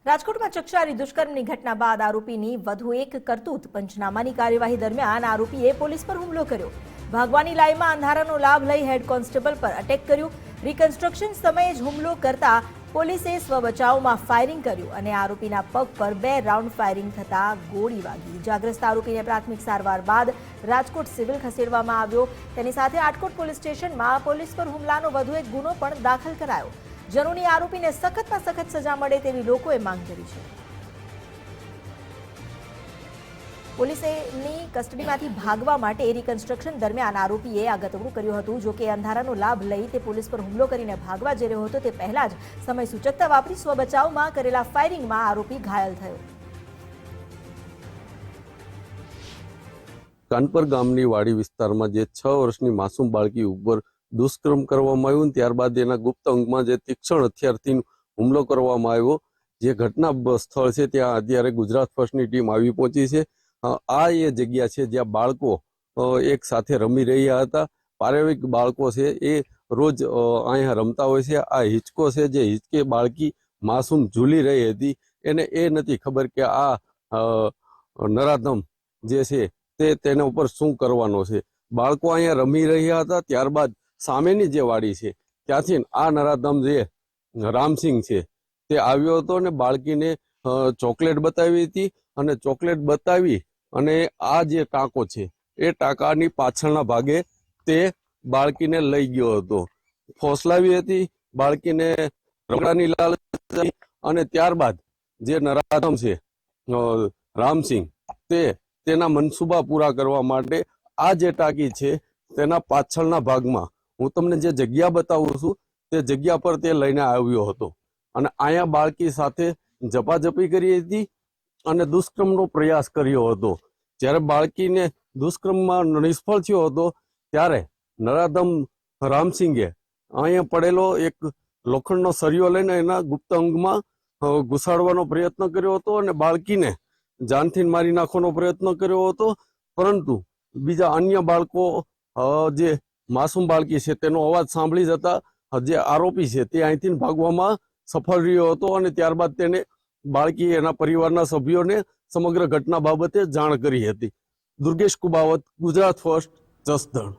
રાજકોટમાં ચકચારી દુષ્કર્મની ઘટના બાદ આરોપીની વધુ એક કરતૂત પંચનામાની કાર્યવાહી દરમિયાન આરોપીએ પોલીસ પર હુમલો કર્યો। ભાગવાની લાઈનમાં અંધારાનો લાભ લઈ હેડ કોન્સ્ટેબલ પર અટેક કર્યું। રિકન્સ્ટ્રક્શન સમયે જ હુમલો કરતા પોલીસે સ્વબચાવમાં ફાયરિંગ કર્યું અને આરોપીના પગ પર 2 રાઉન્ડ ફાયરિંગ થતા ગોળી વાગી। ઇજાગ્રસ્ત આરોપીને પ્રાથમિક સારવાર બાદ રાજકોટ સિવિલ ખસેડવામાં આવ્યો। તેની સાથે આટકોટ પોલીસ સ્ટેશનમાં પોલીસ પર હુમલાનો વધુ એક ગુનો પણ દાખલ કરાયો। जनोनी आरोपी ने सख्तમાં સખત સજા મળે તેવી લોકોએ માંગ કરી છે। પોલીસની કસ્ટડીમાંથી ભાગવા માટે રિકન્સ્ટ્રક્શન દરમિયાન આરોપીએ આ ગતવડું કર્યું હતું। જો કે અંધારાનો લાભ લઈ તે પોલીસ પર હુમલો કરીને ભાગવા જઈ રહ્યો હતો તે પહેલા જ સમય સૂચકતા વાપરી સ્વબચાવમાં કરેલા ફાયરિંગમાં આરોપી ઘાયલ થયો। કાનપર ગામની વાડી વિસ્તારમાં જે 6 વર્ષની માસૂમ બાળકી ઉપર દુષ્કર્મ કરવામાં આવ્યું, ત્યારબાદ એના ગુપ્ત અંગમાં જે તીક્ષ્ણ હથિયારથી હુમલો કરવામાં આવ્યો। જે ઘટના સ્થળ છે ત્યાં અત્યારે ગુજરાત ફર્સ્ટની ટીમ આવી પહોંચી છે। આ એ જગ્યા છે જ્યાં બાળકો એક સાથે રમી રહ્યા હતા। પારિવારિક બાળકો છે એ રોજ અહીંયા રમતા હોય છે। આ હિંચકો છે જે હિંચકે બાળકી માસૂમ ઝૂલી રહી હતી, એને એ નથી ખબર કે આ નરાધમ જે છે તે તેના ઉપર શું કરવાનો છે। બાળકો અહીંયા રમી રહ્યા હતા, ત્યારબાદ સામેની જે વાડી છે ત્યાંથી આ નરાધમ જે રામસિંહ છે તે આવ્યો હતો અને બાળકીને ચોકલેટ બતાવી હતી અને ચોકલેટ બતાવી અને આ જે ટાંકો છે એ ટાંકાની પાછળના ભાગે તે બાળકીને લઈ ગયો હતો, ફોસલાવી હતી બાળકીને રમકડાની લાલચ અને ત્યારબાદ જે નરાધમ છે રામસિંહ તેના મનસુબા પૂરા કરવા માટે આ જે ટાંકી છે તેના પાછળના ભાગમાં હું તમને જે જગ્યા બતાવું છું તે જગ્યા પર તે લઈને આવ્યો હતો અને અહીંયા બાળકી સાથે ઝપાઝપી કરી હતી અને દુષ્કર્મનો પ્રયાસ કર્યો હતો। જ્યારે બાળકીને દુષ્કર્મમાં નિષ્ફળ થયો હતો ત્યારે નરાધમ રામસિંગે અહીંયા પડેલો એક લોખંડનો સળિયો લઈને એના ગુપ્ત અંગમાં ઘુસાડવાનો પ્રયત્ન કર્યો હતો અને બાળકીને જાનથી મારી નાખવાનો પ્રયત્ન કર્યો હતો, પરંતુ બીજા અન્ય બાળકો જે માસૂમ બાળકી છે તેનો અવાજ સાંભળી જતા જે આરોપી છે તે અહીંથી ભાગવામાં સફળ રહ્યો હતો અને ત્યારબાદ તેને બાળકી એના પરિવારના સભ્યોને સમગ્ર ઘટના બાબતે જાણ કરી હતી। દુર્ગેશ કુબાવત, ગુજરાત ફર્સ્ટ, જસદણ।